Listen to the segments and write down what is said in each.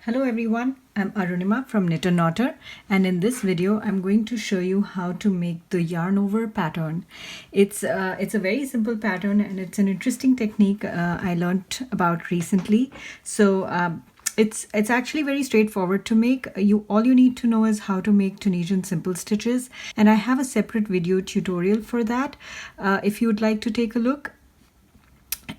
Hello everyone, I'm Arunima from Knit and Knotter, and in this video I'm going to show you how to make the yarn over pattern. It's a very simple pattern and it's an interesting technique I learned about recently. It's actually very straightforward to make. All you need to know is how to make Tunisian simple stitches, and I have a separate video tutorial for that if you would like to take a look.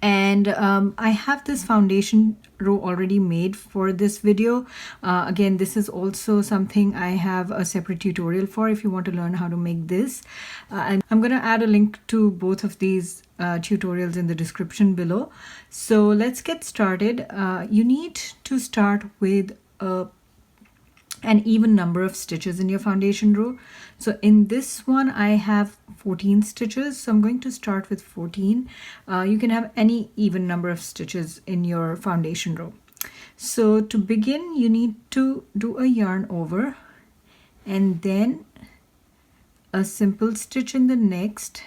And I have this foundation row already made for this video. Again, this is also something I have a separate tutorial for if you want to learn how to make this. And I'm going to add a link to both of these tutorials in the description below. So let's get started. You need to start with an even number of stitches in your foundation row. So in this one I have 14 stitches, so I'm going to start with 14. You can have any even number of stitches in your foundation row. So to begin, you need to do a yarn over and then a simple stitch in the next,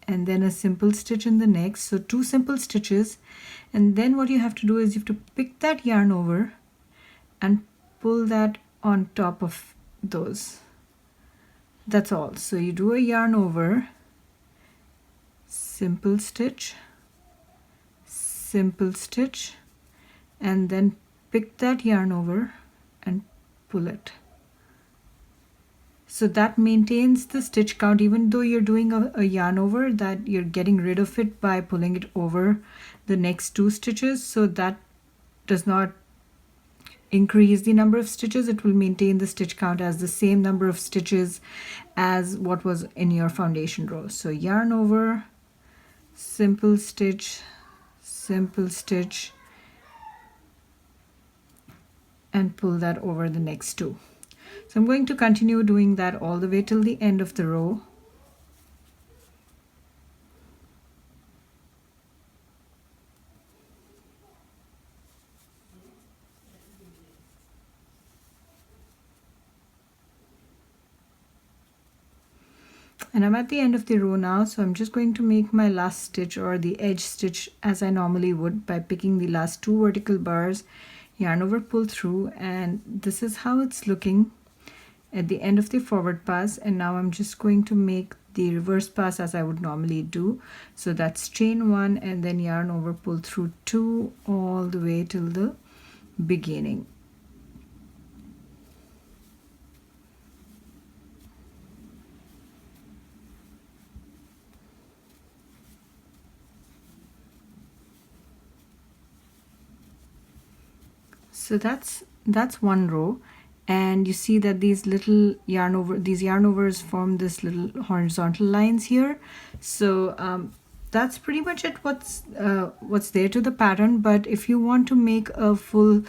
and then a simple stitch in the next. So 2 simple stitches, and then what you have to do is you have to pick that yarn over and pull that on top of those. That's all. So you do a yarn over, simple stitch, simple stitch, and then pick that yarn over and pull it. So that maintains the stitch count. Even though you're doing a yarn over, that you're getting rid of it by pulling it over the next 2 stitches, so that does not increase the number of stitches. It will maintain the stitch count as the same number of stitches as what was in your foundation row. So yarn over, simple stitch, and pull that over the next 2. So I'm going to continue doing that all the way till the end of the row. And I'm at the end of the row now, so I'm just going to make my last stitch, or the edge stitch, as I normally would, by picking the last 2 vertical bars, yarn over, pull through, and this is how it's looking at the end of the forward pass. And now I'm just going to make the reverse pass as I would normally do. So that's chain 1 and then yarn over, pull through 2 all the way till the beginning. So that's one row, and you see that these little yarn overs form this little horizontal lines here. So that's pretty much it, what's there to the pattern. But if you want to make a full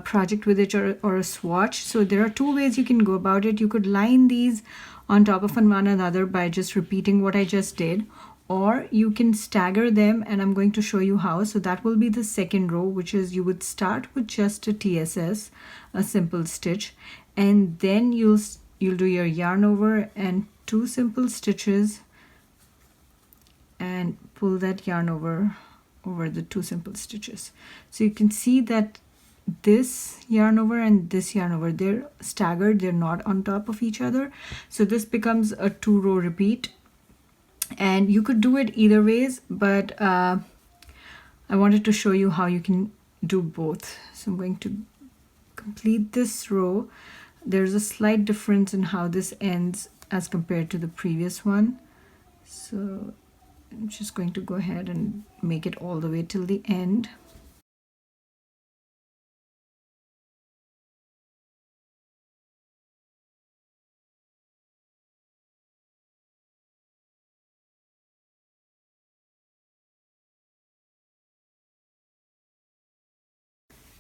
project with it, or a swatch, so there are 2 ways you can go about it. You could line these on top of one another by just repeating what I just did, or you can stagger them, and I'm going to show you how. So that will be the second row, which is you would start with just a TSS, a simple stitch, and then you'll do your yarn over and 2 simple stitches and pull that yarn over the 2 simple stitches. So you can see that this yarn over and this yarn over, they're staggered, they're not on top of each other. So this becomes a 2-row repeat. And you could do it either ways, but I wanted to show you how you can do both. So I'm going to complete this row. There's a slight difference in how this ends as compared to the previous one. So I'm just going to go ahead and make it all the way till the end.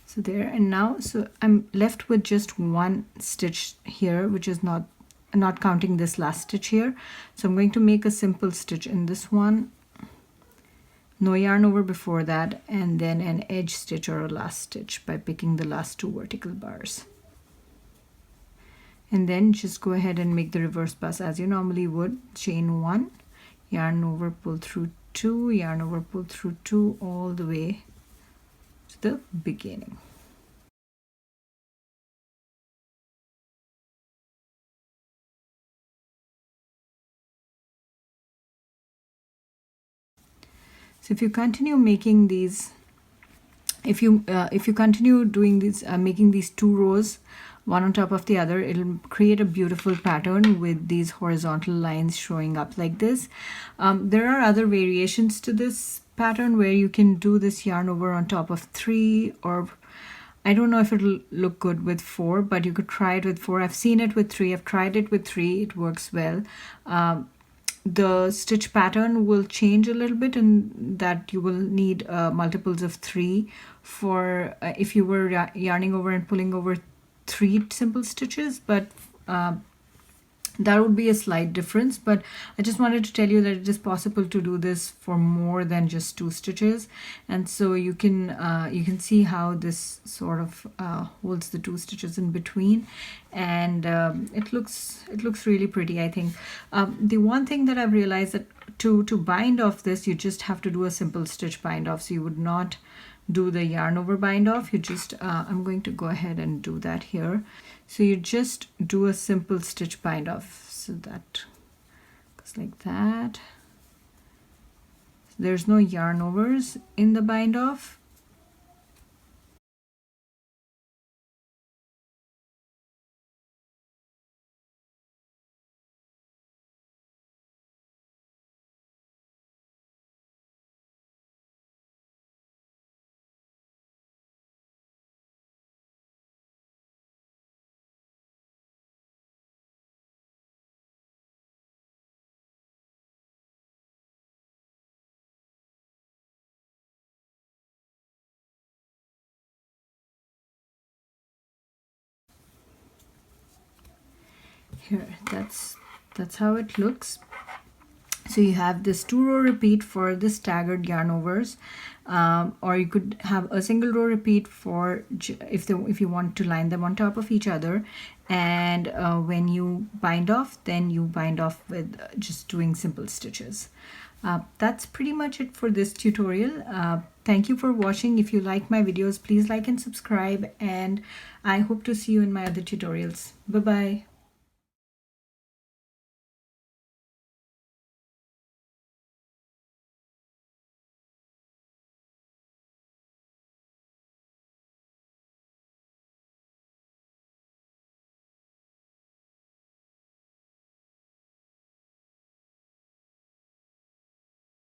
So there, and now, so I'm left with just 1 stitch here, which is not counting this last stitch here. So I'm going to make a simple stitch in this one, no yarn over before that, and then an edge stitch or a last stitch by picking the last 2 vertical bars. And then just go ahead and make the reverse pass as you normally would. Chain 1, yarn over, pull through 2, yarn over, pull through 2 all the way to the beginning. So if you continue making these, if you continue doing these, making these 2 rows one on top of the other, it'll create a beautiful pattern with these horizontal lines showing up like this. There are other variations to this pattern where you can do this yarn over on top of 3, or I don't know if it'll look good with 4, but you could try it with 4. I've seen it with 3. I've tried it with 3. It works well. The stitch pattern will change a little bit in that you will need multiples of 3 for if you were yarning over and pulling over 3 simple stitches, but that would be a slight difference. But I just wanted to tell you that it is possible to do this for more than just 2 stitches, and so you can see how this sort of holds the 2 stitches in between, and it looks really pretty, I think. The one thing that I've realized that to bind off this, you just have to do a simple stitch bind off, so you would not do the yarn over bind off. You just I'm going to go ahead and do that here. So you just do a simple stitch bind off, so that goes like that. There's no yarn overs in the bind off. Here, that's how it looks. So you have this 2 row repeat for the staggered yarn overs, or you could have a single row repeat for if you want to line them on top of each other, and when you bind off, then you bind off with just doing simple stitches. That's pretty much it for this tutorial. Thank you for watching. If you like my videos, please like and subscribe, and I hope to see you in my other tutorials. Bye bye.